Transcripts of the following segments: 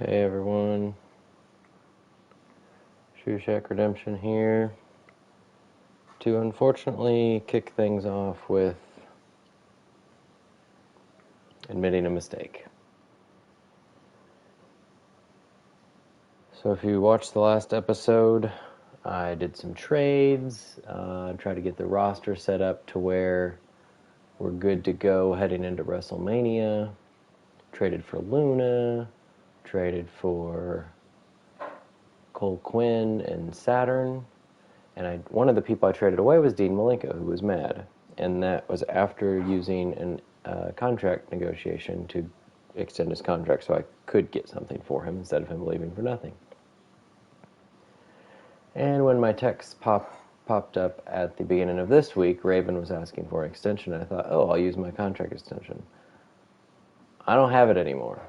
Hey everyone, Shoe Shack Redemption here to unfortunately kick things off with admitting a mistake. So if you watched the last episode, I did some trades, tried to get the roster set up to where we're good to go heading into Wrestlemania, traded for Luna, traded for Cole Quinn and Saturn. And one of the people I traded away was Dean Malenko, who was mad. And that was after using a contract negotiation to extend his contract so I could get something for him instead of him leaving for nothing. And when my text popped up at the beginning of this week, Raven was asking for an extension. I thought, oh, I'll use my contract extension. I don't have it anymore.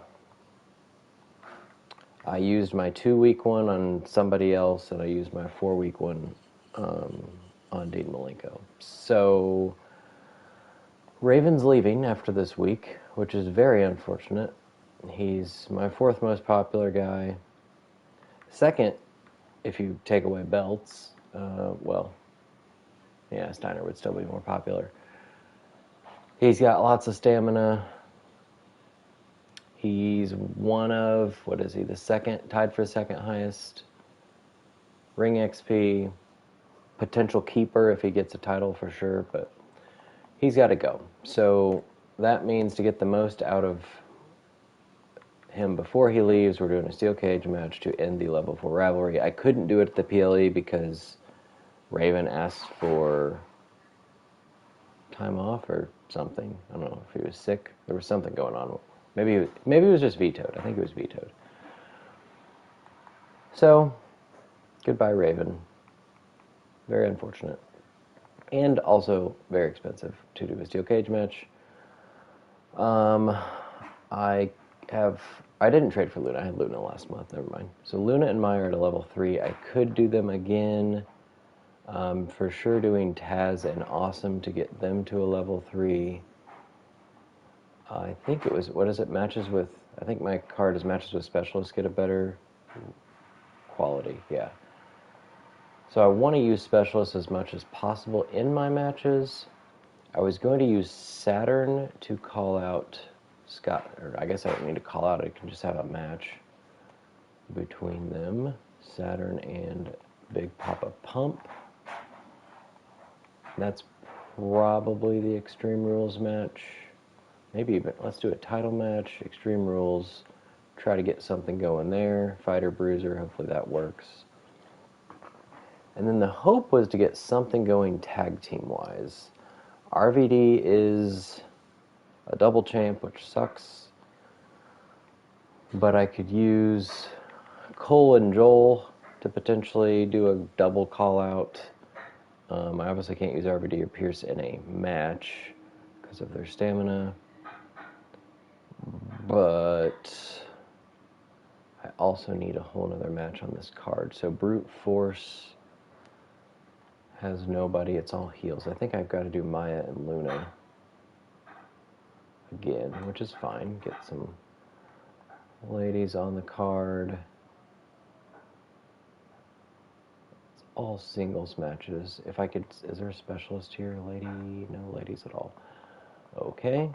I used my 2-week one on somebody else, and I used my 4-week one on Dean Malenko. So Raven's leaving after this week, which is very unfortunate. He's my 4th most popular guy. Second, if you take away belts, Steiner would still be more popular. He's got lots of stamina. He's one of, the second, tied for second highest ring XP, potential keeper if he gets a title for sure, but he's got to go. So that means to get the most out of him before he leaves, we're doing a steel cage match to end the level 4 rivalry. I couldn't do it at the PLE because Raven asked for time off or something. I don't know if he was sick. There was something going on. Maybe it was just vetoed. I think it was vetoed. So, goodbye, Raven. Very unfortunate. And also very expensive to do a steel cage match. I didn't trade for Luna. I had Luna last month. Never mind. So Luna and Maya are at a level 3. I could do them again. For sure doing Taz and Awesome to get them to a level 3. I think it was, matches with, I think my card is matches with specialists get a better quality, yeah. So I want to use specialists as much as possible in my matches. I was going to use Saturn to call out Scott, or I guess I don't need to call out, I can just have a match between them, Saturn and Big Papa Pump. That's probably the Extreme Rules match. Maybe even, let's do a title match, Extreme Rules, try to get something going there, Fighter Bruiser, hopefully that works. And then the hope was to get something going tag team-wise. RVD is a double champ, which sucks. But I could use Cole and Joel to potentially do a double call-out. I obviously can't use RVD or Pierce in a match because of their stamina. But I also need a whole other match on this card. So Brute Force has nobody. It's all heels. I think I've got to do Maya and Luna again, which is fine. Get some ladies on the card. It's all singles matches. If I could, is there a specialist here? Lady? No ladies at all. Okay.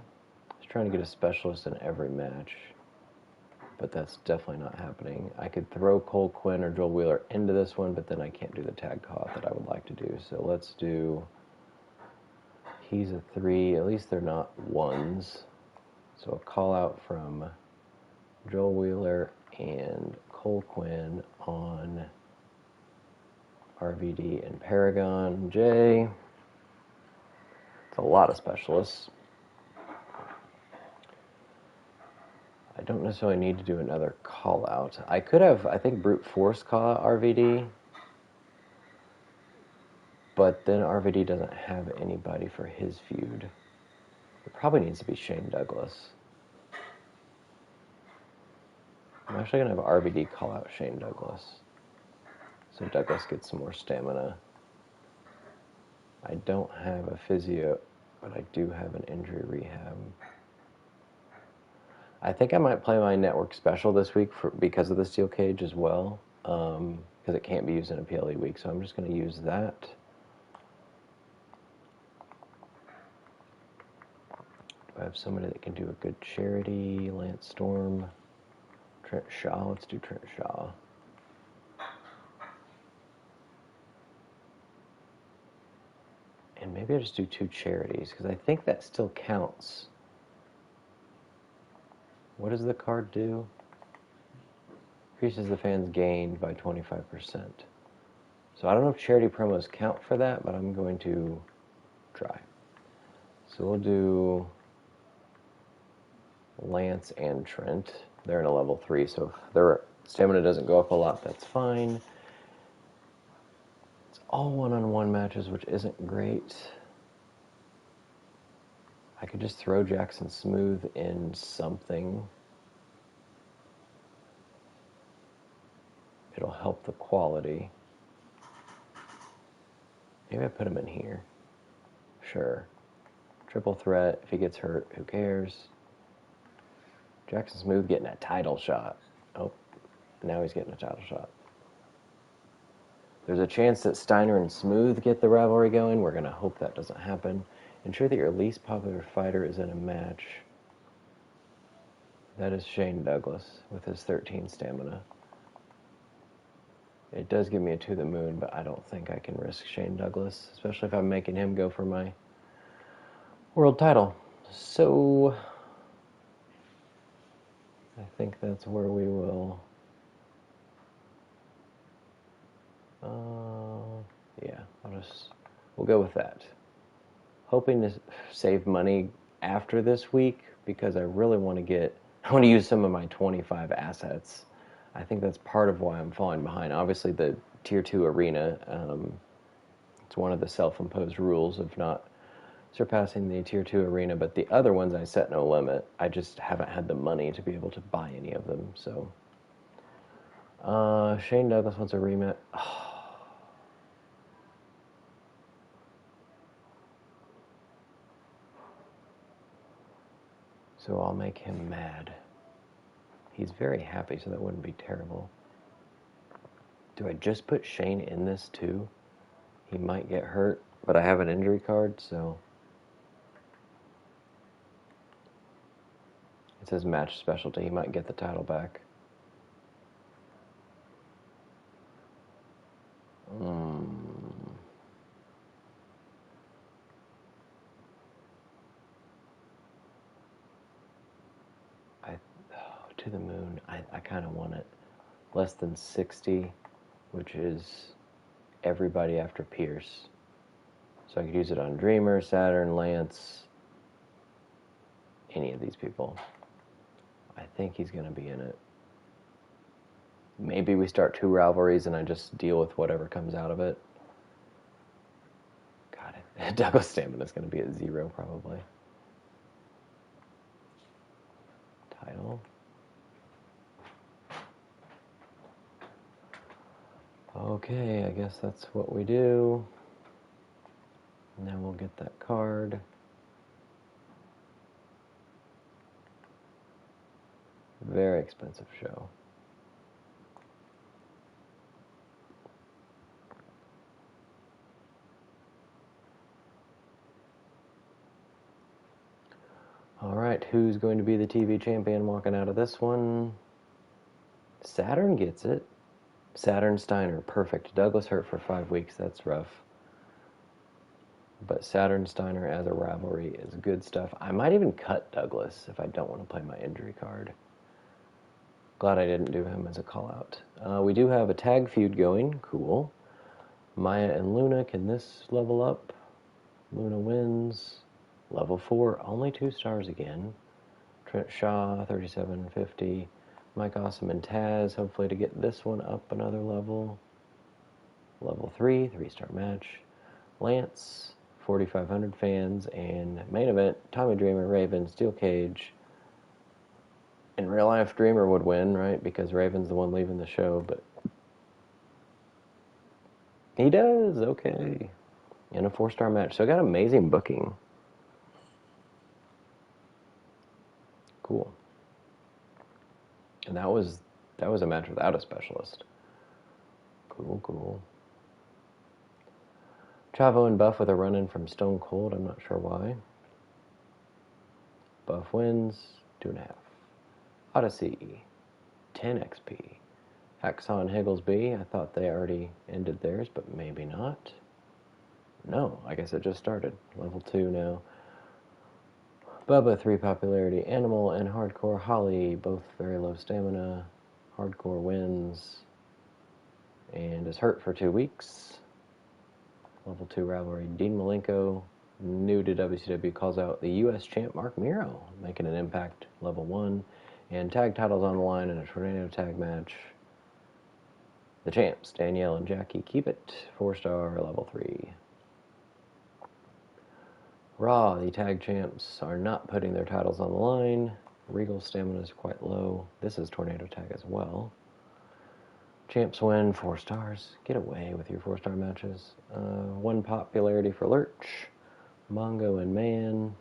I was trying to get a specialist in every match, but that's definitely not happening. I could throw Cole Quinn or Joel Wheeler into this one, but then I can't do the tag call that I would like to do. So let's do, he's a 3, at least they're not 1s. So a call out from Joel Wheeler and Cole Quinn on RVD and Paragon J. It's a lot of specialists. I don't necessarily need to do another call out. I could have, I think, Brute Force call out RVD, but then RVD doesn't have anybody for his feud. It probably needs to be Shane Douglas. I'm actually going to have RVD call out Shane Douglas, so Douglas gets some more stamina. I don't have a physio, but I do have an injury rehab. I think I might play my network special this week because of the steel cage as well, because it can't be used in a PLE week, so I'm just going to use that. Do I have somebody that can do a good charity? Lance Storm, Trent Shaw. Let's do Trent Shaw. And maybe I'll just do 2 charities, because I think that still counts. What does the card do? Increases the fans gained by 25%. So I don't know if charity promos count for that, but I'm going to try. So we'll do Lance and Trent. They're in a level 3, so if their stamina doesn't go up a lot, that's fine. It's all one-on-one matches, which isn't great. I could just throw Jackson Smooth in something. It'll help the quality. Maybe I put him in here. Sure. Triple threat. If he gets hurt, who cares? Jackson Smooth getting a title shot. Oh, now he's getting a title shot. There's a chance that Steiner and Smooth get the rivalry going. We're going to hope that doesn't happen. Ensure that your least popular fighter is in a match. That is Shane Douglas with his 13 stamina. It does give me a to the moon, but I don't think I can risk Shane Douglas, especially if I'm making him go for my world title. So I think that's where we will... yeah, we'll go with that. Hoping to save money after this week, because I really want to use some of my 25 assets. I think that's part of why I'm falling behind. Obviously, the Tier 2 arena, it's one of the self-imposed rules of not surpassing the Tier 2 arena, but the other ones I set no limit. I just haven't had the money to be able to buy any of them, so... Shane Douglas wants a rematch. Oh. So I'll make him mad. He's very happy, so that wouldn't be terrible. Do I just put Shane in this too? He might get hurt, but I have an injury card, so... It says match specialty. He might get the title back. To the moon. I kind of want it less than 60, which is everybody after Pierce. So I could use it on Dreamer, Saturn, Lance, any of these people. I think he's going to be in it. Maybe we start 2 rivalries and I just deal with whatever comes out of it. Got it. Douglas stamina is going to be at 0 probably. Title. Okay, I guess that's what we do. And then we'll get that card. Very expensive show. Alright, who's going to be the TV champion walking out of this one? Saturn gets it. Saturn Steiner, perfect. Douglas hurt for 5 weeks, that's rough. But Saturn Steiner as a rivalry is good stuff. I might even cut Douglas if I don't want to play my injury card. Glad I didn't do him as a call-out. We do have a tag feud going, cool. Maya and Luna, can this level up? Luna wins. Level 4, only 2 stars again. Trent Shaw, 3750. Mike Awesome and Taz, hopefully to get this one up another level. Level 3, 3-star match. Lance, 4,500 fans. And main event, Tommy Dreamer, Raven, Steel Cage. In real life, Dreamer would win, right? Because Raven's the one leaving the show, but... He does, okay. In a 4-star match. So I got amazing booking. Cool. And that was a match without a specialist. Cool, cool. Chavo and Buff with a run-in from Stone Cold. I'm not sure why. Buff wins, 2.5. Odyssey, 10 XP. Hacksaw and Higglesby, I thought they already ended theirs, but maybe not. No, I guess it just started. Level 2 now. Bubba, 3 popularity. Animal and Hardcore Holly, both very low stamina. Hardcore wins and is hurt for 2 weeks. Level 2 rivalry. Dean Malenko, new to WCW, calls out the U.S. champ Mark Miro, making an impact. Level 1. And tag titles on the line in a tornado tag match. The champs, Danielle and Jackie, keep it. 4-star, level 3. Raw, the tag champs are not putting their titles on the line. Regal's stamina is quite low. This is tornado tag as well. Champs win, 4 stars. Get away with your 4-star matches. 1 popularity for Lurch. Mongo and Man.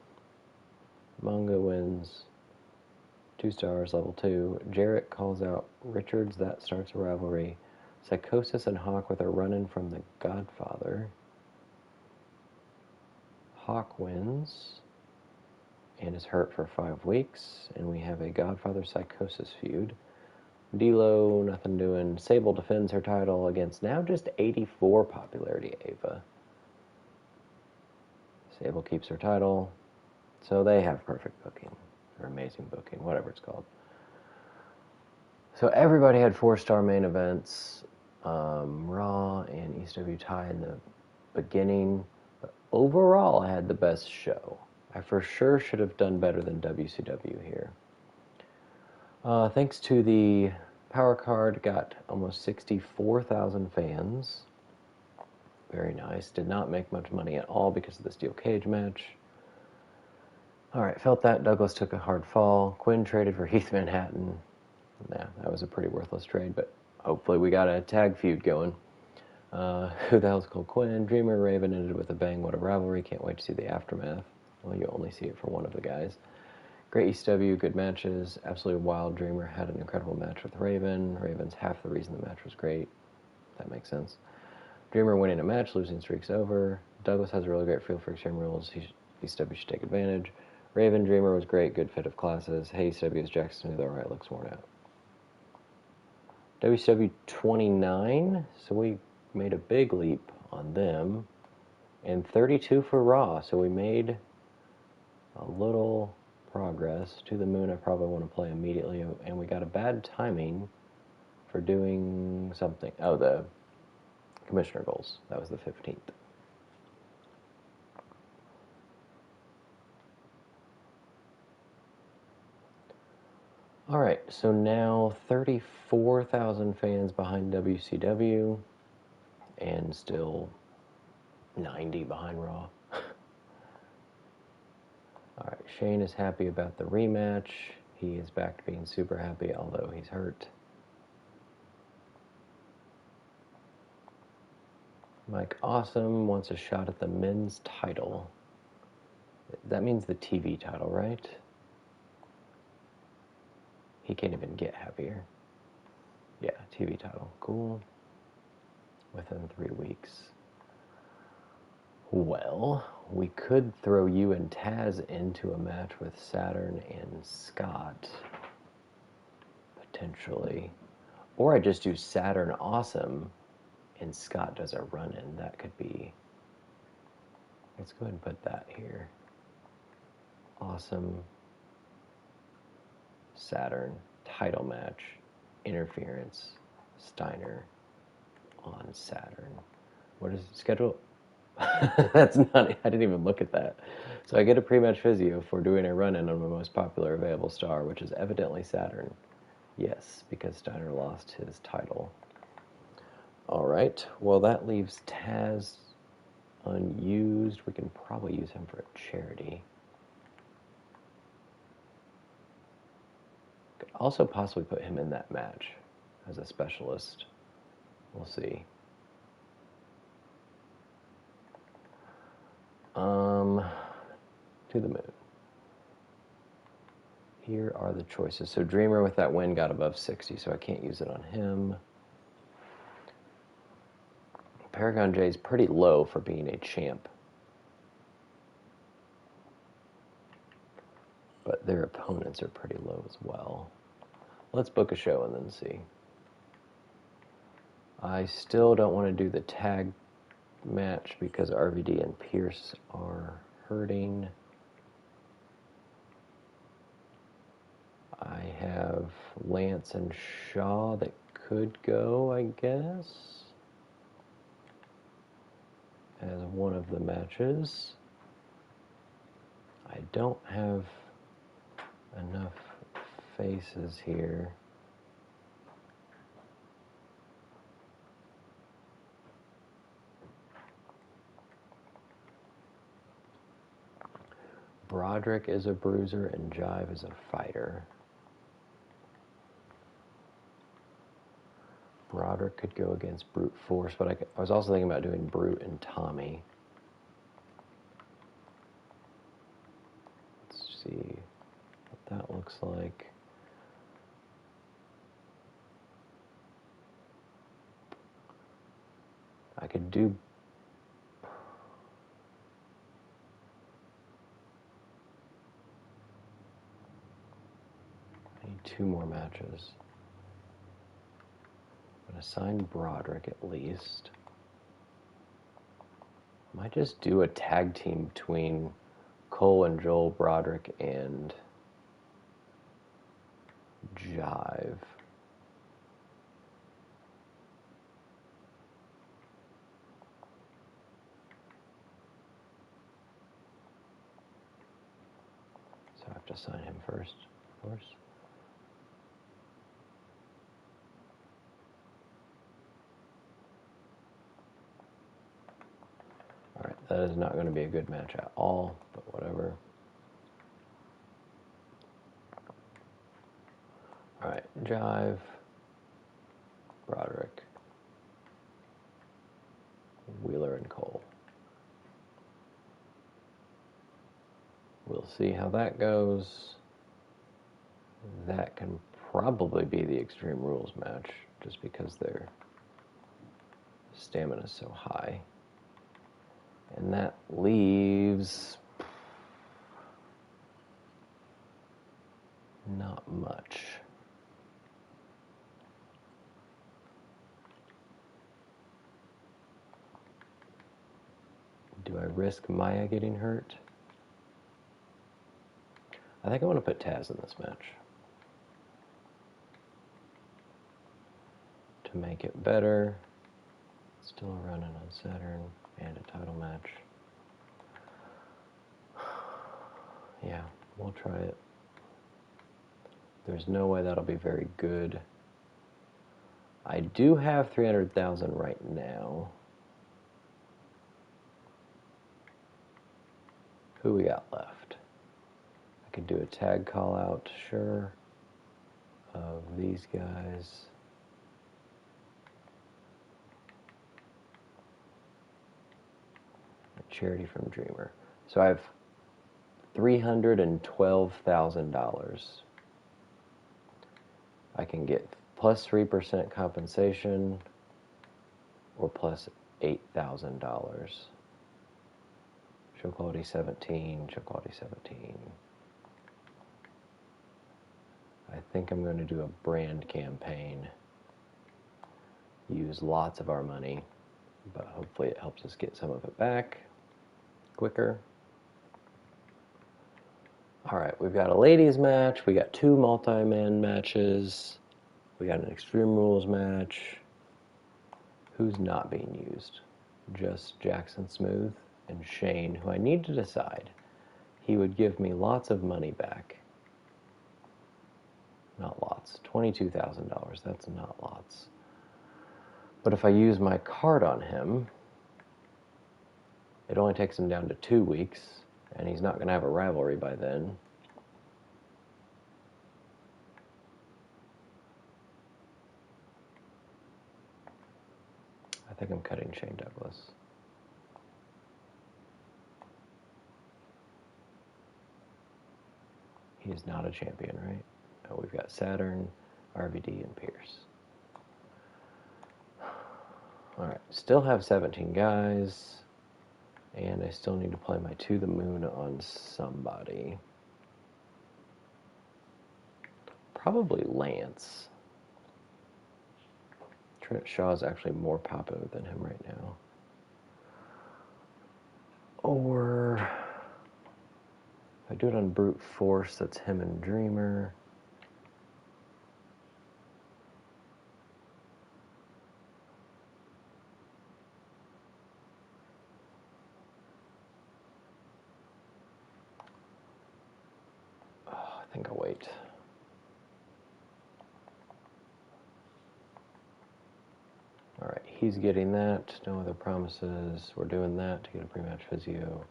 Mongo wins, 2 stars, level 2. Jarrett calls out Richards. That starts a rivalry. Psychosis and Hawk with a run-in from the Godfather. Hawk wins and is hurt for 5 weeks, and we have a Godfather Psychosis feud. D'Lo, nothing doing. Sable defends her title against now just 84 popularity Ava. Sable keeps her title, so they have perfect booking, or amazing booking, whatever it's called. So everybody had 4-star main events. Raw and ECW tie in the beginning. But overall, I had the best show. I for sure should have done better than WCW here. Thanks to the Power Card, got almost 64,000 fans. Very nice. Did not make much money at all because of the steel cage match. Alright, felt that. Douglas took a hard fall. Quinn traded for Heath Manhattan. Nah, that was a pretty worthless trade, but hopefully we got a tag feud going. Who the hell's called Quinn? Dreamer Raven ended with a bang. What a rivalry. Can't wait to see the aftermath. Well, you only see it for one of the guys. Great ECW, good matches. Absolutely wild. Dreamer had an incredible match with Raven. Raven's half the reason the match was great. That makes sense. Dreamer winning a match, losing streak's over. Douglas has a really great feel for Extreme Rules. ECW should take advantage. Raven, Dreamer was great, good fit of classes. Hey, ECW is Jackson Smooth, alright, looks worn out. WCW 29, so we made a big leap on them. And 32 for Raw, so we made a little progress. To the Moon I probably want to play immediately, and we got a bad timing for doing something. Oh, the Commissioner Goals. That was the 15th. Alright, so now 34,000 fans behind WCW, and still 90 behind Raw. Alright, Shane is happy about the rematch. He is back to being super happy, although he's hurt. Mike Awesome wants a shot at the men's title. That means the TV title, right? He can't even get happier. Yeah, TV title. Cool. Within 3 weeks. Well, we could throw you and Taz into a match with Saturn and Scott. Potentially. Or I just do Saturn Awesome and Scott does a run-in. That could be... Let's go ahead and put that here. Awesome. Saturn. Title match. Interference. Steiner on Saturn. What is it? Schedule? That's not... I didn't even look at that. So I get a pre-match physio for doing a run-in on my most popular available star, which is evidently Saturn. Yes, because Steiner lost his title. Alright, well that leaves Taz unused. We can probably use him for a charity. Could also possibly put him in that match as a specialist. We'll see. To the Moon. Here are the choices. So Dreamer with that win got above 60, so I can't use it on him. Paragon J is pretty low for being a champ. But their opponents are pretty low as well. Let's book a show and then see. I still don't want to do the tag match because RVD and Pierce are hurting. I have Lance and Shaw that could go, I guess, as one of the matches. I don't have enough faces here. Broderick is a bruiser and Jive is a fighter. Broderick could go against Brute Force, but I was also thinking about doing Brute and Tommy. Let's see what that looks like. I could do... I need 2 more matches. I'm going to sign Broderick at least. Might just do a tag team between Cole and Joel, Broderick and Jive. So I have to sign him first, of course. Alright, that is not going to be a good match at all, but whatever. Alright, Jive, Broderick, Wheeler, and Cole. We'll see how that goes. That can probably be the Extreme Rules match, just because their stamina is so high. And that leaves not much. Do I risk Maya getting hurt? I think I want to put Taz in this match to make it better. Still running on Saturn and a title match. Yeah, we'll try it. There's no way that'll be very good. I do have 300,000 right now. Who we got left? I could do a tag call out, sure, of these guys. A charity from Dreamer. So I have $312,000. I can get plus 3% compensation or plus $8,000. Show quality 17, show quality 17. I think I'm going to do a brand campaign. Use lots of our money, but hopefully it helps us get some of it back quicker. Alright, we've got a ladies match, we got 2 multi-man matches, we got an Extreme Rules match. Who's not being used? Just Jackson Smooth and Shane, who I need to decide. He would give me lots of money back. Not lots. $22,000, that's not lots. But if I use my card on him, it only takes him down to 2 weeks, and he's not going to have a rivalry by then. I think I'm cutting Shane Douglas. He's not a champion, right? Oh, we've got Saturn, RVD, and Pierce. Alright, still have 17 guys. And I still need to play my To the Moon on somebody. Probably Lance. Trent Shaw is actually more popular than him right now. Or if I do it on Brute Force, that's him and Dreamer. Oh, I think I'll wait. Alright, he's getting that. No other promises. We're doing that to get a pre-match physio.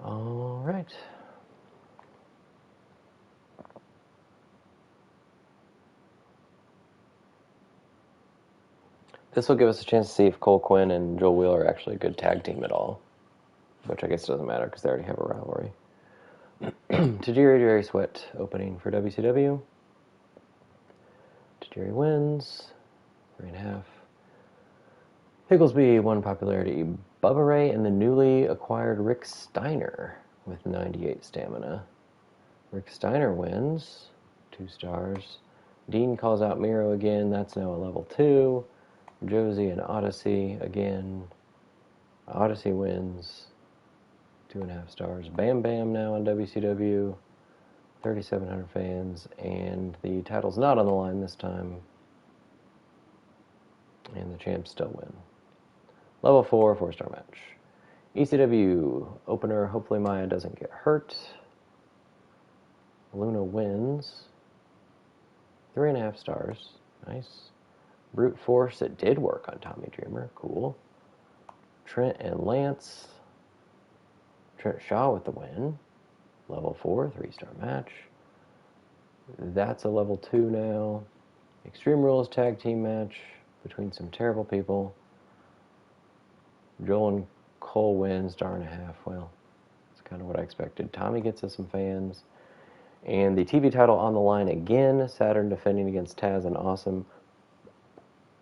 Alright. This will give us a chance to see if Cole Quinn and Joel Wheeler are actually a good tag team at all. Which I guess doesn't matter because they already have a rivalry. Tajiri Jerry Sweat opening for WCW. Tajiri wins. 3.5. Higglesby, 1 popularity. Bubba Ray and the newly acquired Rick Steiner with 98 stamina. Rick Steiner wins. 2 stars. Dean calls out Miro again. That's now a level 2. Josie and Odyssey again. Odyssey wins. 2.5 stars. Bam Bam now on WCW. 3,700 fans. And the title's not on the line this time. And the champs still win. Level 4, 4-star match. ECW opener. Hopefully Maya doesn't get hurt. Luna wins. 3.5 stars. Nice. Brute Force. It did work on Tommy Dreamer. Cool. Trent and Lance. Trent Shaw with the win. Level 4, 3-star match. That's a level 2 now. Extreme Rules tag team match between some terrible people. Joel and Cole win, 1.5. Well, that's kind of what I expected. Tommy gets us some fans. And the TV title on the line again. Saturn defending against Taz and Awesome.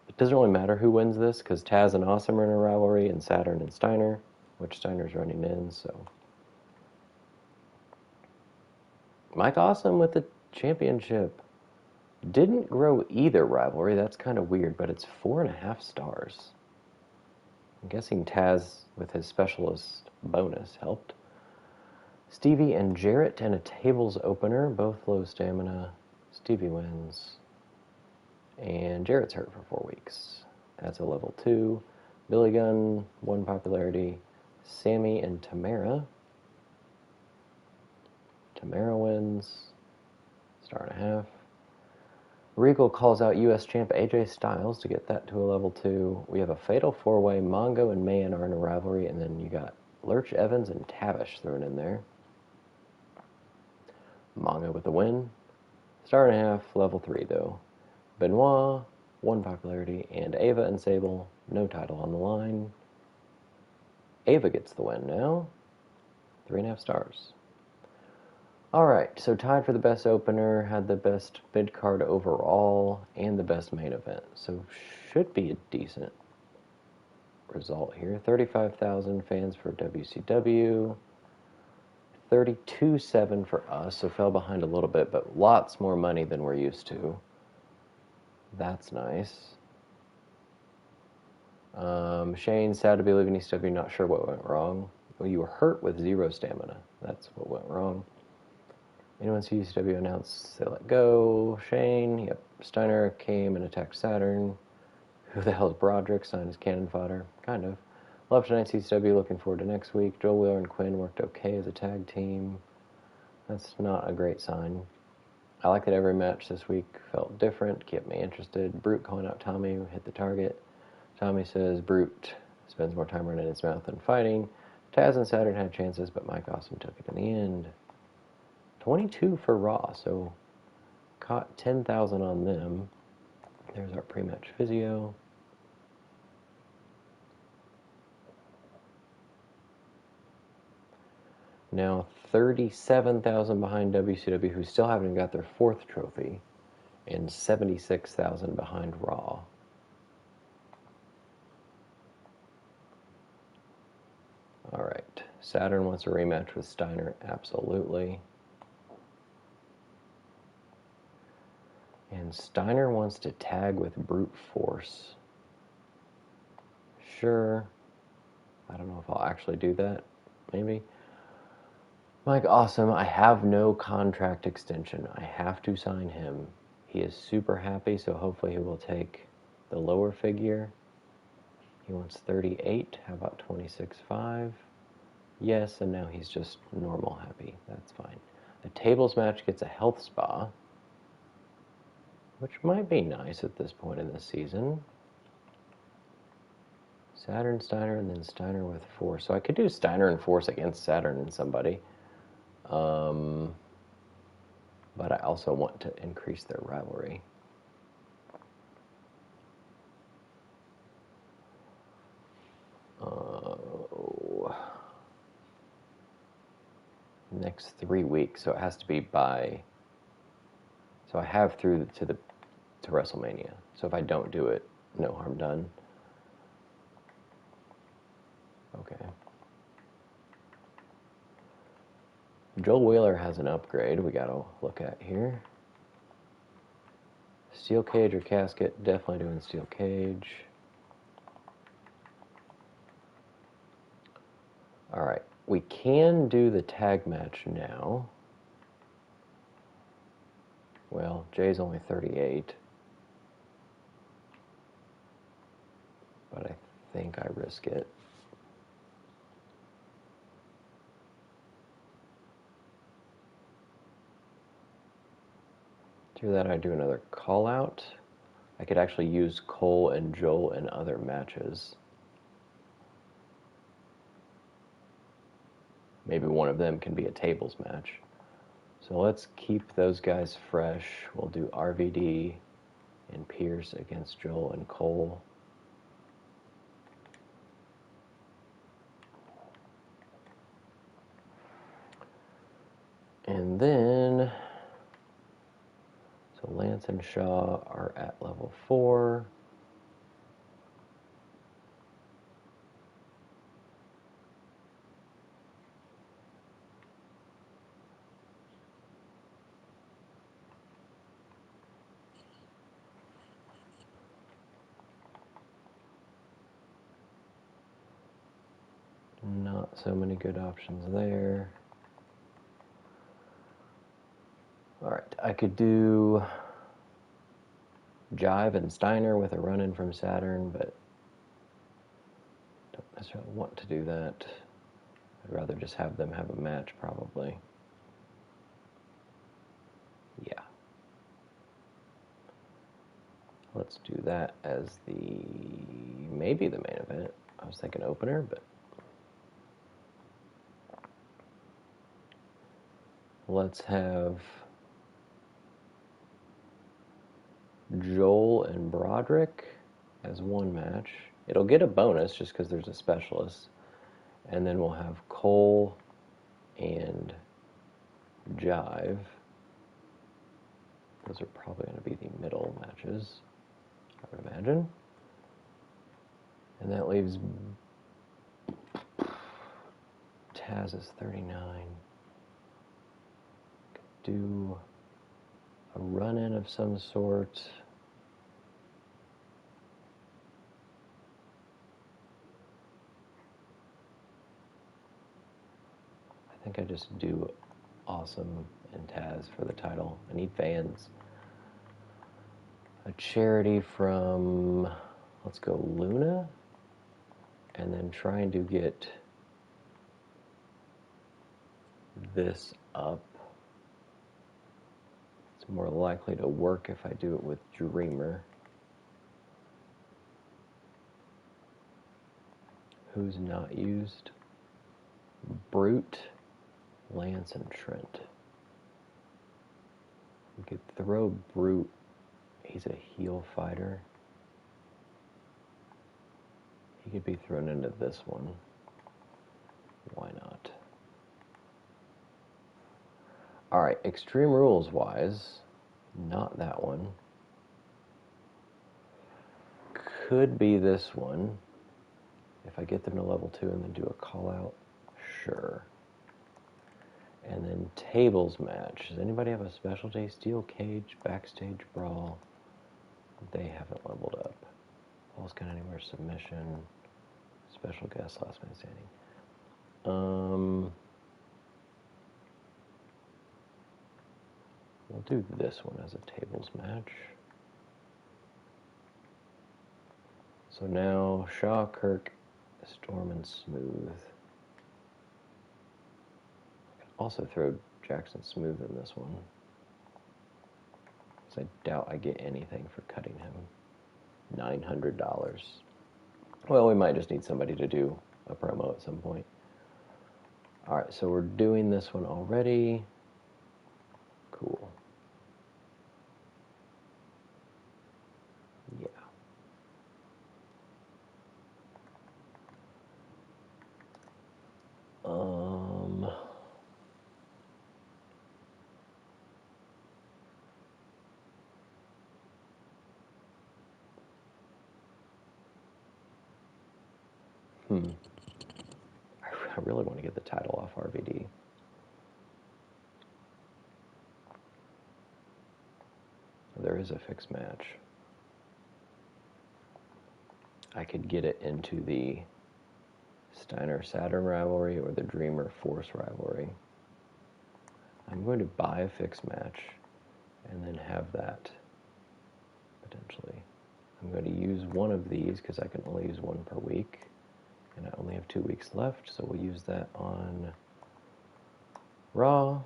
It doesn't really matter who wins this because Taz and Awesome are in a rivalry, and Saturn and Steiner, which Steiner's running in, so. Mike Awesome with the championship. Didn't grow either rivalry. That's kind of weird, but it's 4.5 stars. I'm guessing Taz, with his specialist bonus, helped. Stevie and Jarrett and a tables opener, both low stamina. Stevie wins. And Jarrett's hurt for 4 weeks. That's a level 2. Billy Gunn, 1 popularity. Sammy and Tamara. Tamara wins. 1.5. Regal calls out U.S. champ AJ Styles to get that to a level 2. We have a fatal 4-way. Mongo and Mayan are in a rivalry, and then you got Lurch Evans and Tavish thrown in there. Mongo with the win. 1.5, level 3 though. Benoit, 1 popularity, and Ava and Sable, no title on the line. Ava gets the win now. 3.5 stars. Alright, so tied for the best opener, had the best mid-card overall, and the best main event. So should be a decent result here. 35,000 fans for WCW. 32,700 for us, so fell behind a little bit, but lots more money than we're used to. That's nice. Shane, sad to be leaving ECW, not sure what went wrong. Well, you were hurt with 0 stamina. That's what went wrong. Anyone see ECW announce they let go? Shane, yep. Steiner came and attacked Saturn. Who the hell is Broderick? Signed as cannon fodder. Kind of. Love tonight's ECW, looking forward to next week. Joel Wheeler and Quinn worked okay as a tag team. That's not a great sign. I like that every match this week felt different, kept me interested. Brute calling out Tommy, hit the target. Tommy says Brute spends more time running his mouth than fighting. Taz and Saturn had chances, but Mike Awesome took it in the end. 22 for Raw, so caught 10,000 on them. There's our pre-match physio. Now 37,000 behind WCW, who still haven't got their 4th trophy, and 76,000 behind Raw. Alright, Saturn wants a rematch with Steiner, absolutely. And Steiner wants to tag with Brute Force. Sure. I don't know if I'll actually do that. Maybe. Mike Awesome, I have no contract extension. I have to sign him. He is super happy, so hopefully he will take the lower figure. He wants 38. How about 26.5? Yes, and now he's just normal happy. That's fine. The tables match gets a health spa, which might be nice at this point in the season. Saturn, Steiner, and then Steiner with Force. So I could do Steiner and Force against Saturn and somebody. But I also want to increase their rivalry. Next 3 weeks, so it has to be by. So I have through to WrestleMania. So if I don't do it, no harm done. Okay. Joel Wheeler has an upgrade we gotta look at here. Steel cage or casket? Definitely doing steel cage. Alright, we can do the tag match now. Well, Jay's only 38. But I think I risk it. Do that, I do another call out. I could actually use Cole and Joel in other matches. Maybe one of them can be a tables match. So let's keep those guys fresh. We'll do RVD and Pierce against Joel and Cole. And then, so Lance and Shaw are at level 4. Not so many good options there. Alright, I could do Jive and Steiner with a run-in from Saturn, but don't necessarily want to do that. I'd rather just have them have a match, probably. Yeah. Let's do that as maybe the main event. I was thinking opener, but let's have Joel and Broderick as one match. It'll get a bonus just because there's a specialist. And then we'll have Cole and Jive. Those are probably going to be the middle matches, I would imagine. And that leaves Taz is 39. Could do a run-in of some sort. I think I just do Awesome and Taz for the title. I need fans. A charity from, let's go Luna, and then trying to get this up. It's more likely to work if I do it with Dreamer. Who's not used? Brute, Lance, and Trent. We could throw Brute. He's a heel fighter. He could be thrown into this one. Why not? Alright, Extreme Rules wise, not that one. Could be this one. If I get them to level 2 and then do a call out, sure. And then tables match. Does anybody have a specialty? Steel cage, backstage brawl. They haven't leveled up. Falls count anywhere, submission, special guest, last man standing. We'll do this one as a tables match. So now Shaw, Kirk, Storm, and Smooth. I can also throw Jackson Smooth in this one, because I doubt I get anything for cutting him. $900. Well, we might just need somebody to do a promo at some point. Alright, so we're doing this one already. Cool. Yeah. I really want to get the title off RVD. There is a fixed match. I could get it into the Steiner-Saturn rivalry or the Dreamer-Force rivalry. I'm going to buy a fixed match and then have that potentially. I'm going to use one of these because I can only use one per week. And I only have 2 weeks left, so we'll use that on Raw.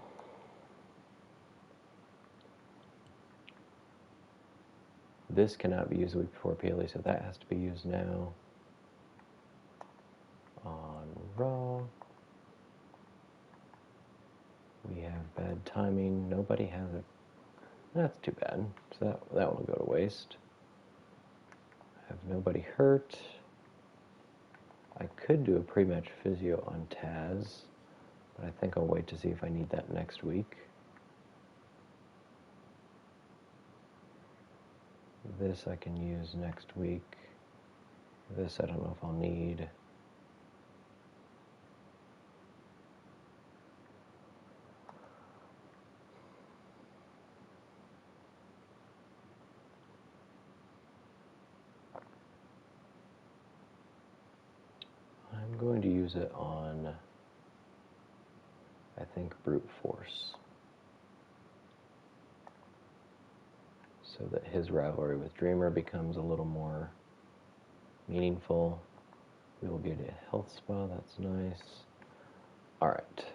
This cannot be used the week before PLE, so that has to be used now. On Raw. We have bad timing. Nobody has it. That's too bad. So that one will go to waste. I have nobody hurt. I could do a pre-match physio on Taz, but I think I'll wait to see if I need that next week. This I can use next week. This I don't know if I'll need. I'm going to use it on, I think, Brute Force. So that his rivalry with Dreamer becomes a little more meaningful. We will get a health spa, that's nice. Alright.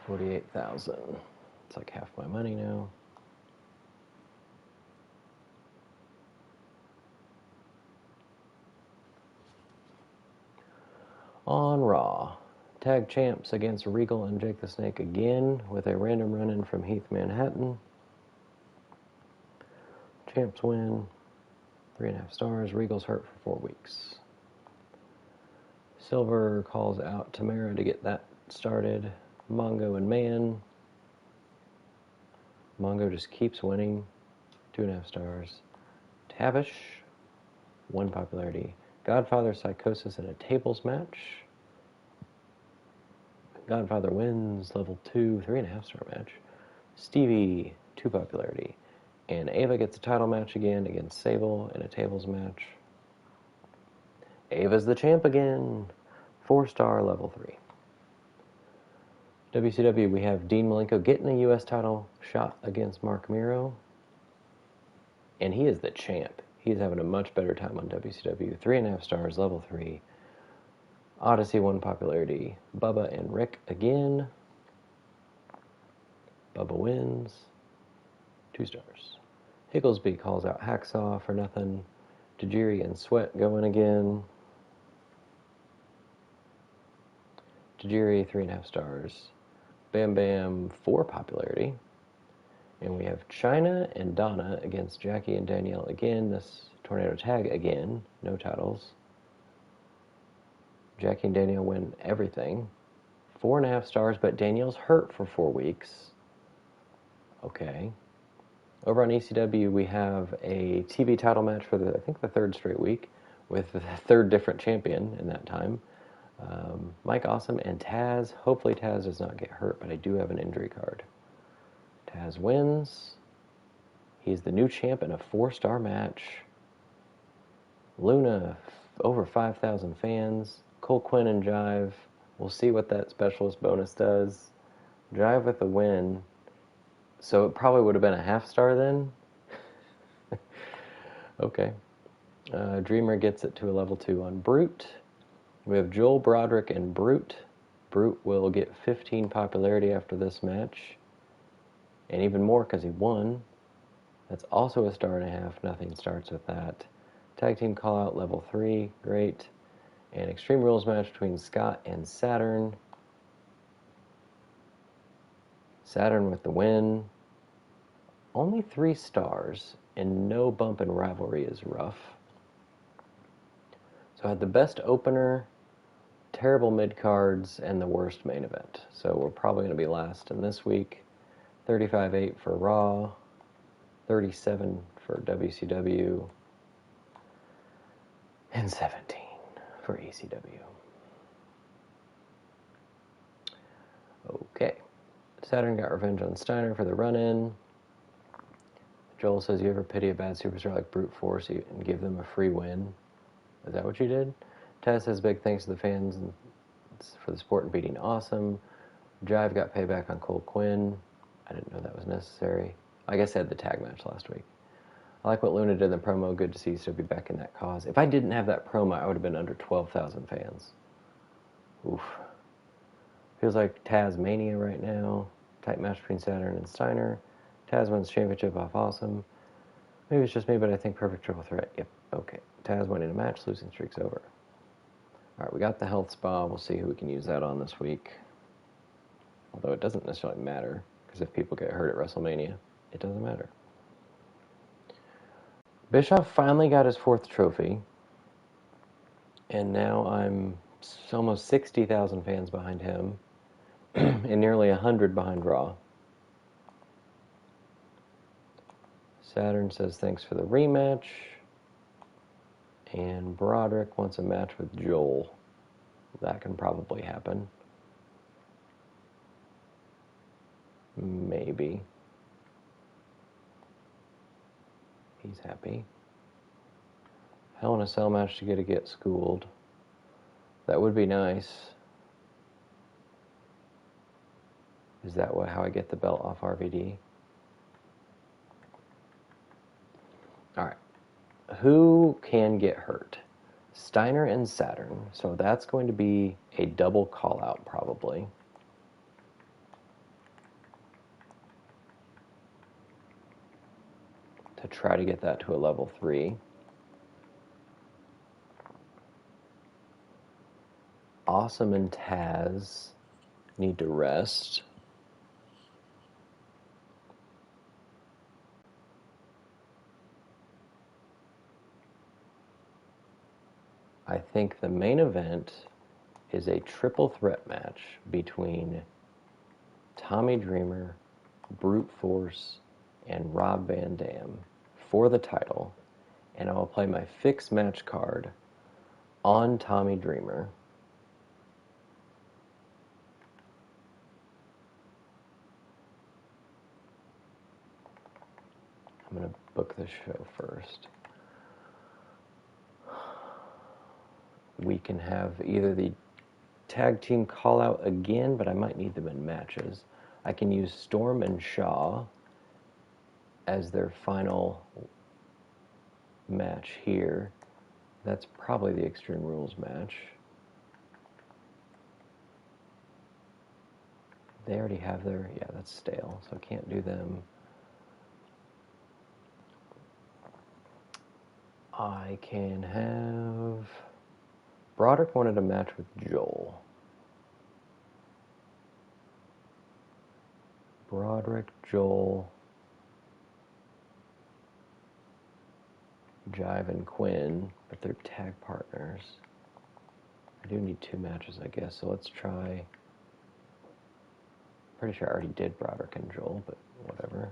48,000. It's like half my money now. On Raw, tag champs against Regal and Jake the Snake again with a random run-in from Heath Manhattan. Champs win, 3.5 stars. Regal's hurt for 4 weeks. Silver calls out Tamara to get that started. Mongo and Man. Mongo just keeps winning, 2.5 stars. Tavish, 1 popularity. Godfather Psychosis in a tables match. Godfather wins, level 2, 3.5 star match. Stevie, 2 popularity. And Ava gets a title match again against Sable in a tables match. Ava's the champ again, 4 star, level 3. WCW, we have Dean Malenko getting a U.S. title shot against Mark Miro. And he is the champ. He's having a much better time on WCW. 3.5 stars, level 3. Odyssey, 1 popularity. Bubba and Rick again. Bubba wins. 2 stars. Higglesby calls out Hacksaw for nothing. Tajiri and Sweat going again. Tajiri, 3.5 stars. Bam Bam, 4 popularity. And we have Chyna and Donna against Jackie and Danielle again. This tornado tag again. No titles. Jackie and Danielle win everything. 4.5 stars, but Danielle's hurt for 4 weeks. Okay. Over on ECW, we have a TV title match for I think the third straight week, with the third different champion in that time. Mike Awesome and Taz. Hopefully Taz does not get hurt, but I do have an injury card. Taz wins. He's the new champ in a 4-star match. Luna, over 5,000 fans. Cole Quinn and Jive. We'll see what that specialist bonus does. Jive with the win. So it probably would have been a 1/2 star then? Okay. Dreamer gets it to a level 2 on Brute. We have Joel, Broderick, and Brute. Brute will get 15 popularity after this match. And even more because he won. That's also a 1.5 stars. Nothing starts with that. Tag team call out level 3. Great. And Extreme Rules match between Scott and Saturn. Saturn with the win. Only 3 stars, and no bump in rivalry is rough. So I had the best opener, terrible mid-cards, and the worst main event. So we're probably going to be last in this week. 35-8 for Raw, 37 for WCW, and 17 for ECW. Okay. Saturn got revenge on Steiner for the run-in. Joel says, you ever pity a bad superstar like Brute Force and give them a free win? Is that what you did? Taz says, big thanks to the fans for the support and beating Awesome. Jive got payback on Cole Quinn. I didn't know that was necessary. I guess I had the tag match last week. I like what Luna did in the promo. Good to see you still be back in that cause. If I didn't have that promo, I would have been under 12,000 fans. Oof. Feels like Taz Mania right now. Tight match between Saturn and Steiner. Taz wins championship off Awesome. Maybe it's just me, but I think perfect triple threat. Yep, okay. Taz winning a match, losing streak's over. Alright, we got the health spa. We'll see who we can use that on this week. Although it doesn't necessarily matter, because if people get hurt at WrestleMania, it doesn't matter. Bischoff finally got his 4th trophy. And now I'm almost 60,000 fans behind him. And nearly 100 behind Raw. Saturn says thanks for the rematch. And Broderick wants a match with Joel. That can probably happen. Maybe. He's happy. Hell in a Cell match to get schooled. That would be nice. Is that how I get the belt off RVD? Alright. Who can get hurt? Steiner and Saturn. So that's going to be a double call-out, probably. To try to get that to a level 3. Awesome and Taz need to rest. I think the main event is a triple threat match between Tommy Dreamer, Brute Force, and Rob Van Dam for the title, and I will play my fixed match card on Tommy Dreamer. I'm going to book the show first. We can have either the tag team call out again, but I might need them in matches. I can use Storm and Shaw as their final match here. That's probably the Extreme Rules match. They already have their, yeah, that's stale, so I can't do them. I can have... Broderick wanted a match with Joel. Broderick, Joel, Jive, and Quinn, but they're tag partners. I do need 2 matches, I guess, so let's try Pretty sure I already did Broderick and Joel, but whatever.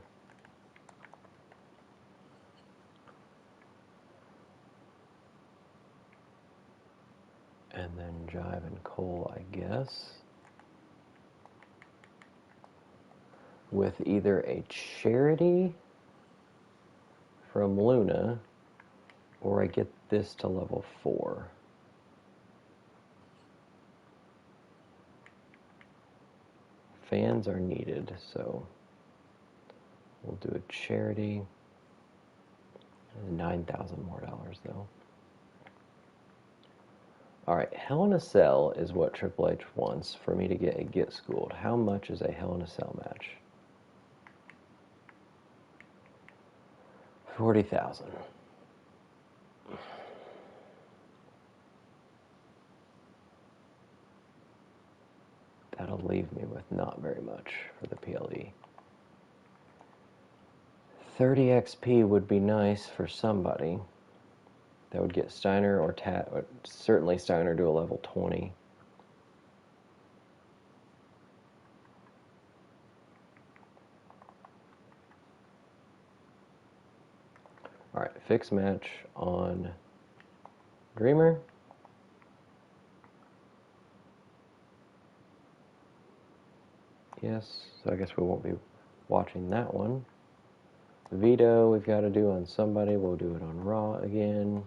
And then Jive and Cole, I guess. With either a charity from Luna, or I get this to level 4. Fans are needed, so we'll do a charity. 9,000 more dollars, though. Alright, Hell in a Cell is what Triple H wants for me to get a Get Schooled. How much is a Hell in a Cell match? 40,000. That'll leave me with not very much for the PLE. 30 XP would be nice for somebody. That would get Steiner or certainly Steiner to a level 20. Alright, fixed match on Dreamer. Yes, so I guess we won't be watching that one. Veto we've got to do on somebody. We'll do it on Raw again.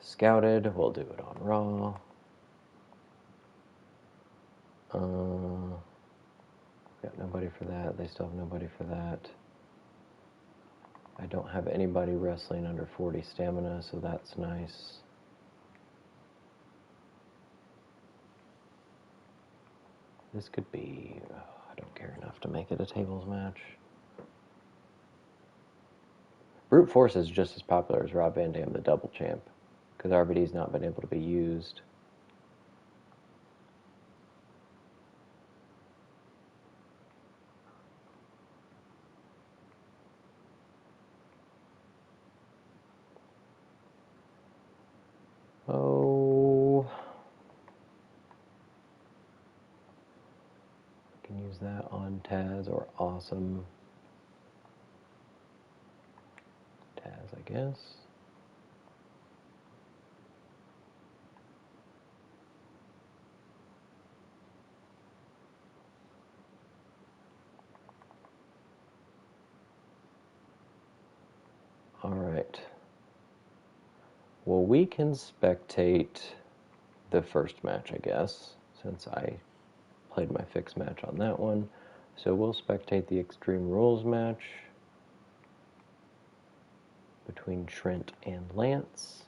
Scouted, we'll do it on Raw. Got nobody for that. They still have nobody for that. I don't have anybody wrestling under 40 stamina, so that's nice. This could be... I don't care enough to make it a tables match. Brute Force is just as popular as Rob Van Dam, the double champ, because RVD's not been able to be used. Oh, I can use that on Taz or Awesome. Taz, I guess. All right. Well, we can spectate the first match, I guess, since I played my fixed match on that one. So we'll spectate the Extreme Rules match between Trent and Lance.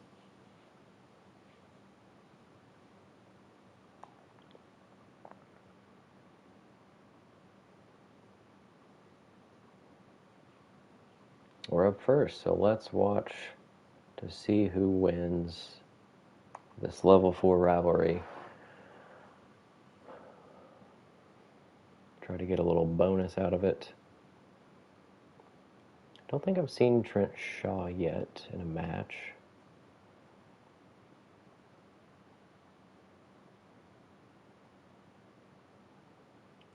We're up first, so let's watch to see who wins this level 4 rivalry. Try to get a little bonus out of it. I don't think I've seen Trent Shaw yet in a match.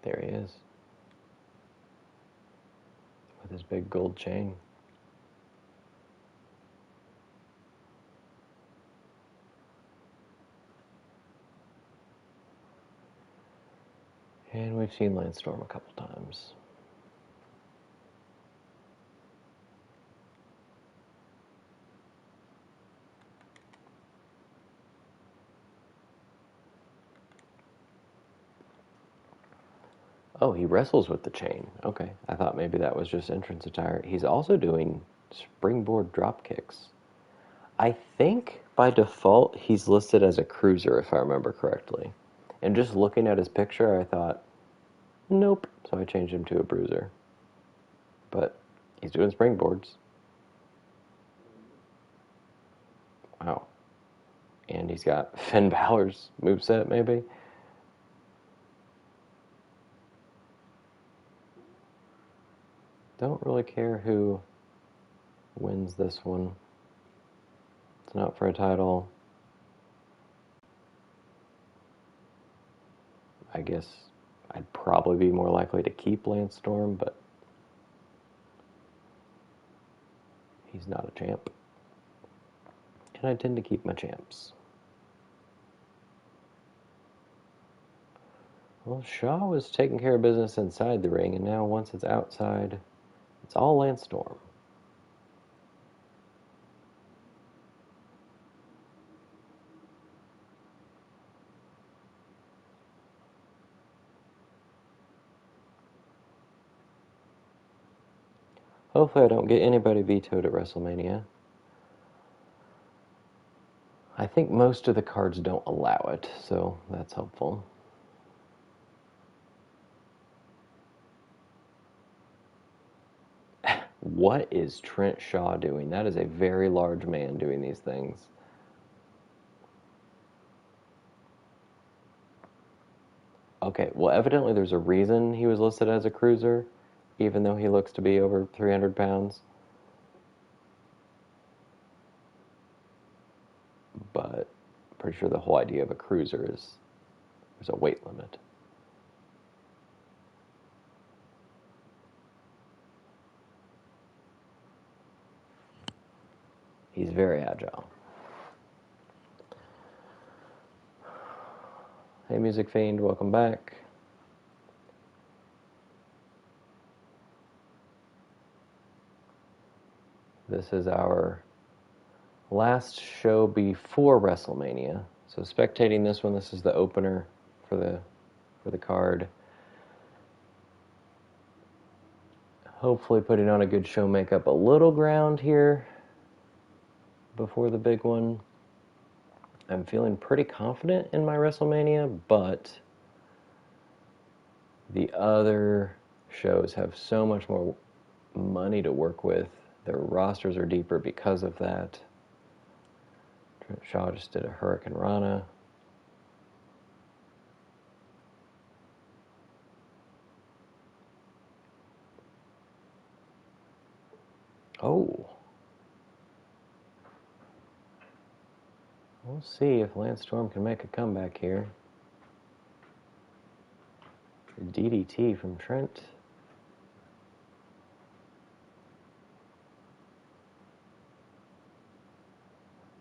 There he is. With his big gold chain. And we've seen Lance Storm a couple times. Oh, he wrestles with the chain. Okay, I thought maybe that was just entrance attire. He's also doing springboard drop kicks. I think by default he's listed as a cruiser, if I remember correctly. And just looking at his picture, I thought, nope. So I changed him to a bruiser. But he's doing springboards. Wow. And he's got Finn Balor's moveset, maybe? Don't really care who wins this one. It's not for a title. I guess I'd probably be more likely to keep Lance Storm, but he's not a champ. And I tend to keep my champs. Well, Shaw was taking care of business inside the ring, and now once it's outside, it's all Lance Storm. Hopefully I don't get anybody vetoed at WrestleMania. I think most of the cards don't allow it, so that's helpful. What is Trent Shaw doing? That is a very large man doing these things. Okay, well, evidently there's a reason he was listed as a cruiser, even though he looks to be over 300 pounds. But I'm pretty sure the whole idea of a cruiser is there's a weight limit. He's very agile. Hey, Music Fiend, welcome back. This is our last show before WrestleMania. So spectating this one, this is the opener for the card. Hopefully putting on a good show, make up a little ground here before the big one. I'm feeling pretty confident in my WrestleMania, but the other shows have so much more money to work with. Their rosters are deeper because of that. Trent Shaw just did a Hurricane Rana. Oh. We'll see if Lance Storm can make a comeback here. DDT from Trent.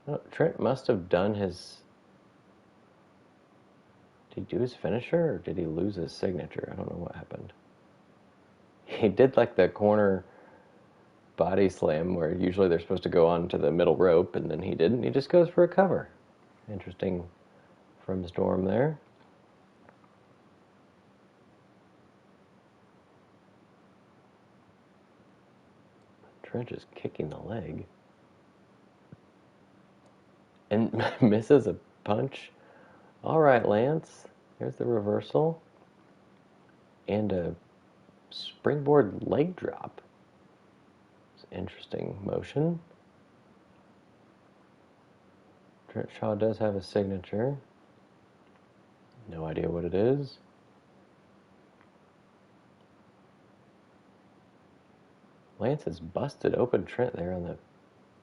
Oh, Trent must have done his... Did he do his finisher, or did he lose his signature? I don't know what happened. He did like the corner body slam where usually they're supposed to go on to the middle rope, and then he didn't. He just goes for a cover. Interesting from Storm there. Trent is kicking the leg. And misses a punch. All right, Lance. Here's the reversal. And a springboard leg drop. It's interesting motion. Trent Shaw does have a signature. No idea what it is. Lance has busted open Trent there on the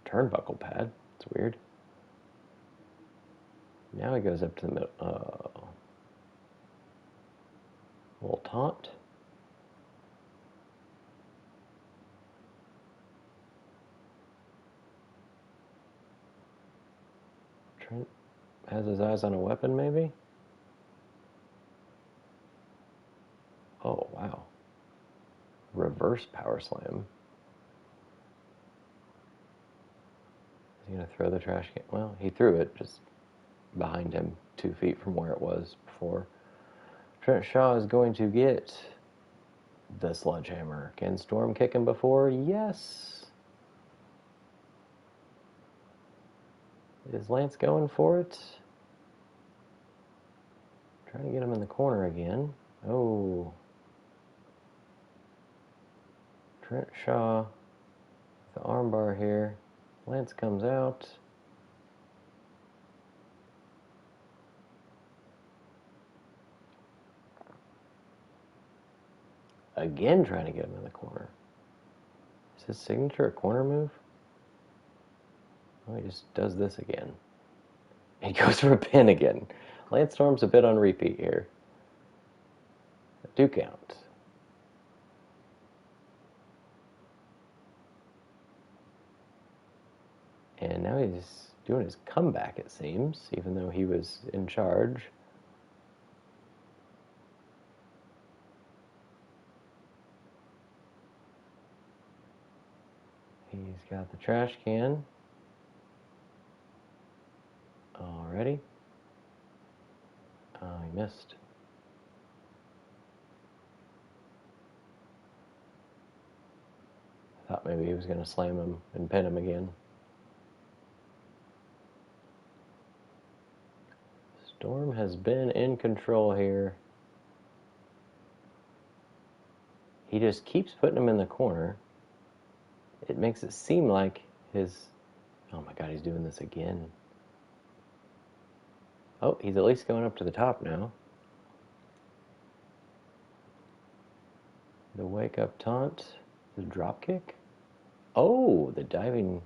turnbuckle pad. It's weird. Now he goes up to the middle. Oh. A little taunt. Trent has his eyes on a weapon, maybe? Oh, wow. Reverse power slam. Is he going to throw the trash can? Well, he threw it just behind him, 2 feet from where it was before. Trent Shaw is going to get the sledgehammer. Can Storm kick him before? Yes. Is Lance going for it? Trying to get him in the corner again. Oh. Trent Shaw, the armbar here. Lance comes out. Again trying to get him in the corner. Is his signature a corner move? Oh, he just does this again. He goes for a pin again. Lance Storm's a bit on repeat here. 2 count. And now he's doing his comeback, it seems, even though he was in charge. He's got the trash can. Already. Oh, he missed. I thought maybe he was going to slam him and pin him again. Storm has been in control here. He just keeps putting him in the corner. It makes it seem like his... Oh my God, he's doing this again. Oh, he's at least going up to the top now. The wake up taunt. The drop kick. Oh, the diving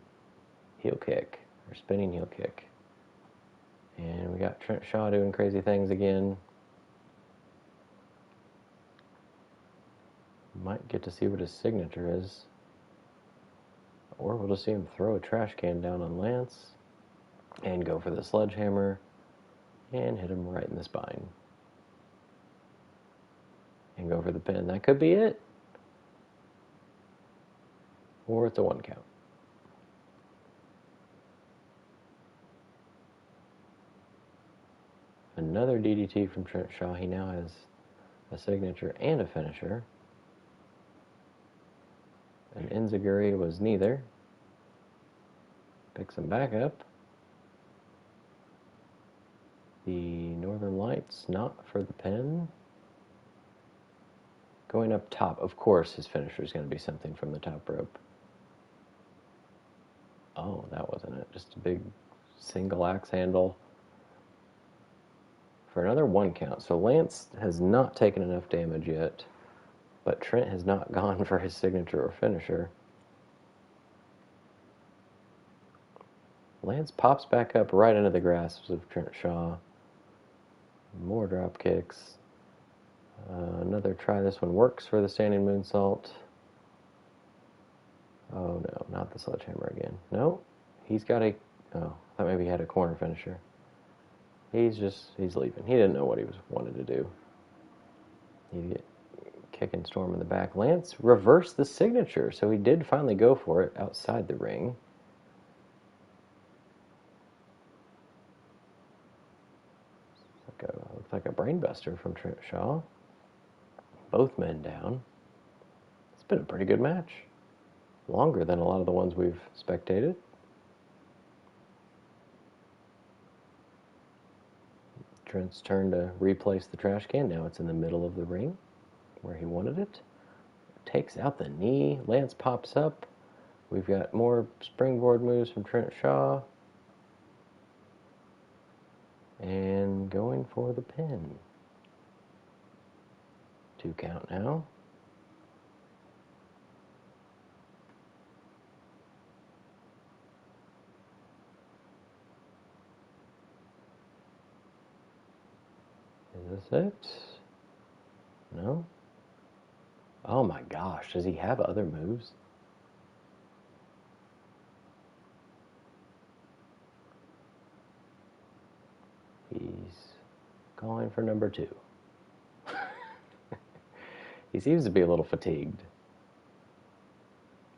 heel kick. Or spinning heel kick. And we got Trent Shaw doing crazy things again. Might get to see what his signature is. Or we'll just see him throw a trash can down on Lance. And go for the sledgehammer. And hit him right in the spine. And go for the pin. That could be it. Or it's a 1 count. Another DDT from Trent Shaw. He now has a signature and a finisher. And Enziguri was neither. Picks him back up. The Northern Lights, not for the pin. Going up top, of course his finisher is going to be something from the top rope. Oh, that wasn't it. Just a big single axe handle for another 1 count. So Lance has not taken enough damage yet, but Trent has not gone for his signature or finisher. Lance pops back up right into the grasp of Trent Shaw. More drop kicks. Another try. This one works for the standing moonsault. Oh no, not the sledgehammer again. No, he's got a... Oh, I thought maybe he had a corner finisher. He's leaving. He didn't know what he wanted to do. He's kicking Storm in the back. Lance reversed the signature, so he did finally go for it outside the ring. Looks like a brainbuster from Trent Shaw. Both men down. It's been a pretty good match. Longer than a lot of the ones we've spectated. Trent's turn to replace the trash can. Now it's in the middle of the ring where he wanted it. Takes out the knee. Lance pops up. We've got more springboard moves from Trent Shaw. And going for the pin. 2 count now. Is this it? No? Oh my gosh, does he have other moves? He's calling for number 2. He seems to be a little fatigued.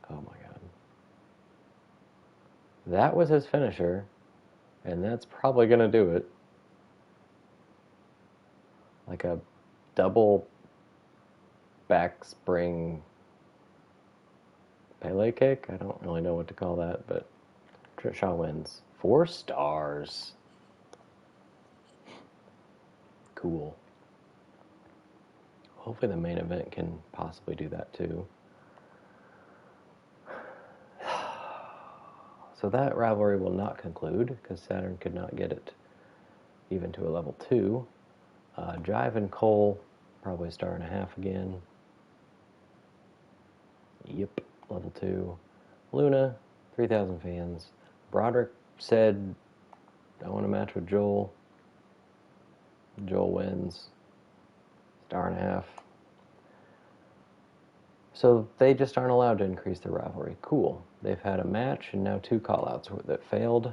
Oh my God. That was his finisher, and that's probably going to do it. Like a double back spring Pele kick? I don't really know what to call that, but Trent Shaw wins. 4 stars. Cool. Hopefully the main event can possibly do that too. So that rivalry will not conclude because Saturn could not get it even to a level 2. Jive and Cole, probably a 1.5 stars again. Yep, level 2. Luna, 3,000 fans. Broderick said, I want a match with Joel. Joel wins. 1.5 stars. So they just aren't allowed to increase their rivalry. Cool. They've had a match and now 2 call-outs that failed.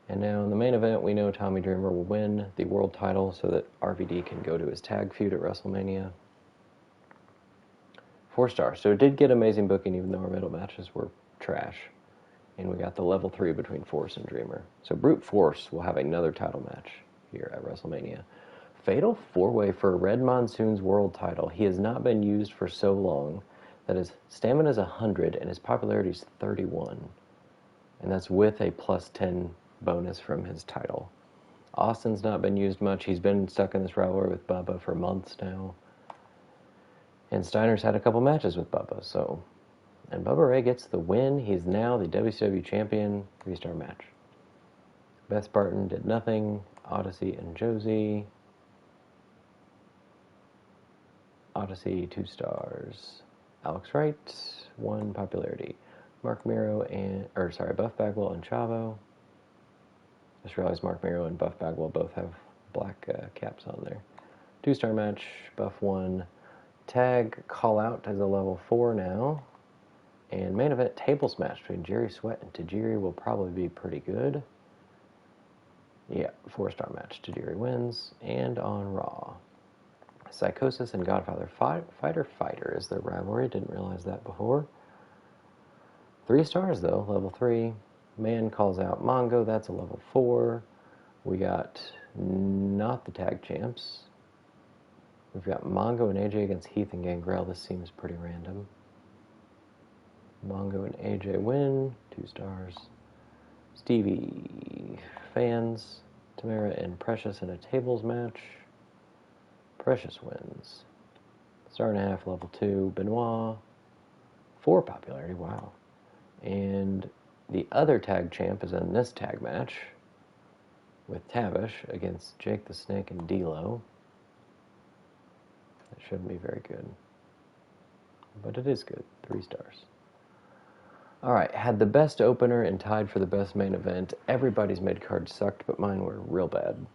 And now in the main event, we know Tommy Dreamer will win the world title so that RVD can go to his tag feud at WrestleMania. 4 stars. So it did get amazing booking even though our middle matches were trash. And we got the level 3 between Force and Dreamer. So Brute Force will have another title match here at WrestleMania. Fatal 4-way for Red Monsoon's world title. He has not been used for so long that his stamina is 100 and his popularity is 31. And that's with a plus 10 bonus from his title. Austin's not been used much. He's been stuck in this rivalry with Bubba for months now. And Steiner's had a couple matches with Bubba, so... And Bubba Ray gets the win. He's now the WCW champion. 3-star match. Beth Barton did nothing. Odyssey and Josie. Odyssey, 2 stars. Alex Wright, 1 popularity. Mark Miro Buff Bagwell and Chavo. Just realized Mark Miro and Buff Bagwell both have black caps on there. 2-star match, Buff won. Tag call out as a level 4 now. And main event tables match between Jerry Sweat and Tajiri will probably be pretty good. Yeah, 4-star match. Tajiri wins. And on Raw, Psychosis and Godfather Fighter is their rivalry. Didn't realize that before. 3 stars though, level 3. Man calls out Mongo, that's a level 4. We got not the tag champs. We've got Mongo and AJ against Heath and Gangrel. This seems pretty random. Mongo and AJ win, 2 stars. Stevie fans, Tamara and Precious in a tables match. Precious wins. 1.5 star, level 2. Benoit, 4 popularity, wow. And the other tag champ is in this tag match with Tavish against Jake the Snake and D'Lo. That shouldn't be very good. But it is good. 3 stars. Alright, had the best opener and tied for the best main event. Everybody's mid-card sucked, but mine were real bad.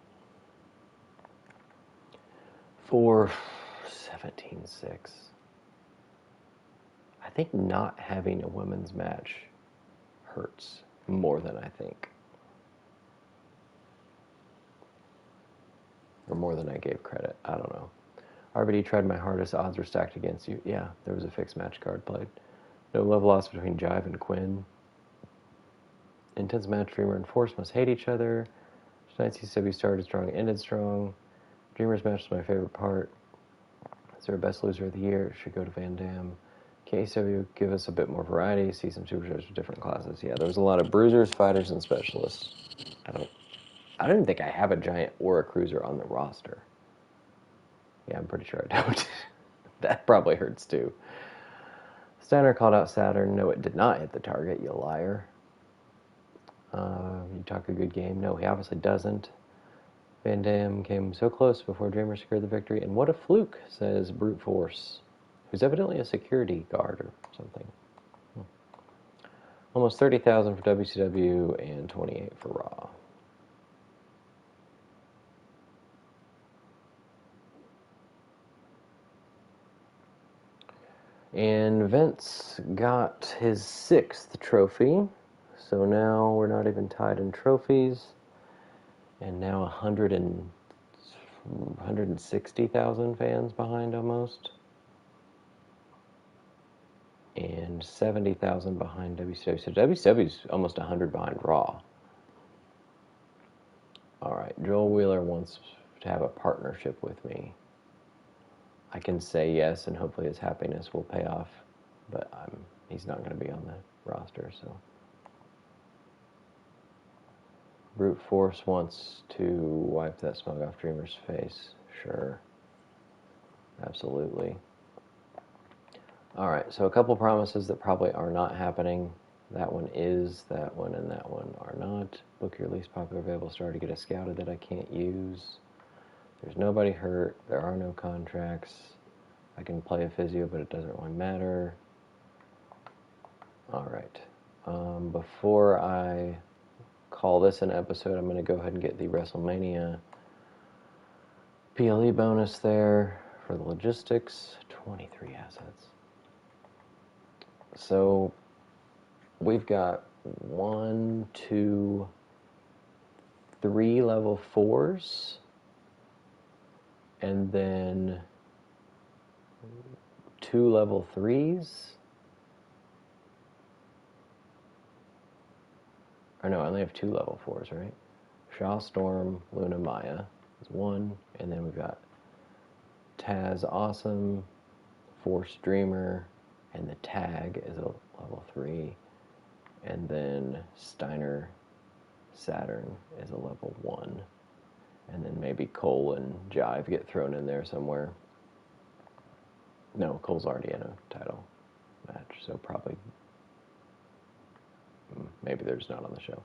For 17-6. I think not having a women's match hurts more than I think. Or more than I gave credit. I don't know. RVD tried my hardest. Odds were stacked against you. Yeah, there was a fixed match card played. No love lost between Jive and Quinn. Intense match. Dreamer and Force must hate each other. Tonight's ECW started strong, ended strong. Dreamer's match is my favorite part. Is there a best loser of the year? It should go to Van Dam. Can ECW give us a bit more variety? See some superstars with different classes. Yeah, there was a lot of bruisers, fighters, and specialists. I don't even think I have a giant or a cruiser on the roster. Yeah, I'm pretty sure I don't. That probably hurts too. Steiner called out Saturn. No, it did not hit the target, you liar. You talk a good game. No, he obviously doesn't. Van Dam came so close before Dreamer secured the victory. And what a fluke, says Brute Force, who's evidently a security guard or something. Almost 30,000 for WCW and 28 for Raw. And Vince got his 6th trophy. So now we're not even tied in trophies. And now 160,000 fans behind almost. And 70,000 behind WCW. So WCW's almost 100 behind Raw. Alright, Joel Wheeler wants to have a partnership with me. I can say yes, and hopefully his happiness will pay off. But he's not going to be on the roster, so... Brute Force wants to wipe that smug off Dreamer's face. Sure. Absolutely. Alright, so a couple promises that probably are not happening. That one is, that one, and that one are not. Book your least popular available star to get a scouted that I can't use. There's nobody hurt. There are no contracts. I can play a physio, but it doesn't really matter. Alright. Before I call this an episode, I'm going to go ahead and get the WrestleMania PLE bonus there for the logistics. 23 assets. So we've got 1, 2, 3 level 4s, and then 2 level 3s. Or no, I only have 2 level 4s, right? Shaw, Storm, Luna, Maya is 1, and then we've got Taz, Awesome, Force, Dreamer, and the Tag is a level 3, and then Steiner, Saturn is a level 1, and then maybe Cole and Jive get thrown in there somewhere. No, Cole's already in a title match, so probably maybe they're just not on the show.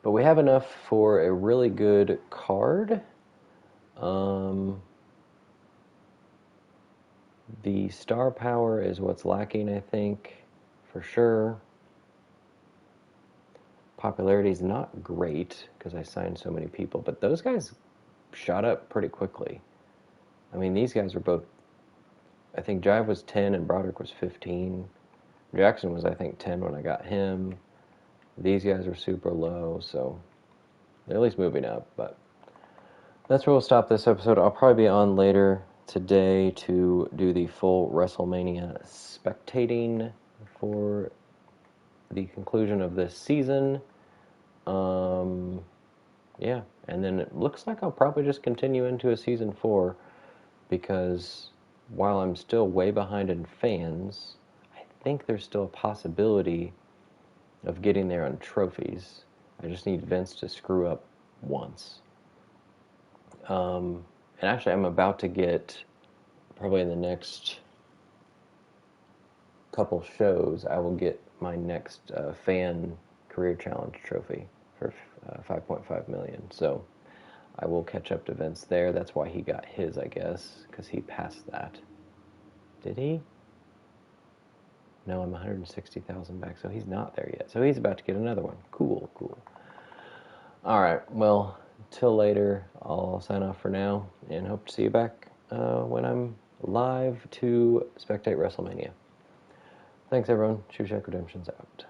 But we have enough for a really good card. The star power is what's lacking, I think, for sure. Popularity is not great because I signed so many people, but those guys shot up pretty quickly. I mean, these guys were both, I think Jive was 10 and Broderick was 15. Jackson was, I think, 10 when I got him. These guys were super low, so they're at least moving up, but that's where we'll stop this episode. I'll probably be on later today to do the full WrestleMania spectating for the conclusion of this season. Yeah, and then it looks like I'll probably just continue into a season 4 because while I'm still way behind in fans, I think there's still a possibility of getting there on trophies. I just need Vince to screw up once. And actually, I'm about to get, probably in the next couple shows, I will get my next fan career challenge trophy for 5.5 million. So I will catch up to Vince there. That's why he got his, I guess, because he passed that. Did he? No, I'm 160,000 back, so he's not there yet. So he's about to get another one. Cool, cool. All right, well, till later, I'll sign off for now, and hope to see you back when I'm live to spectate WrestleMania. Thanks, everyone. Shushack Redemption's out.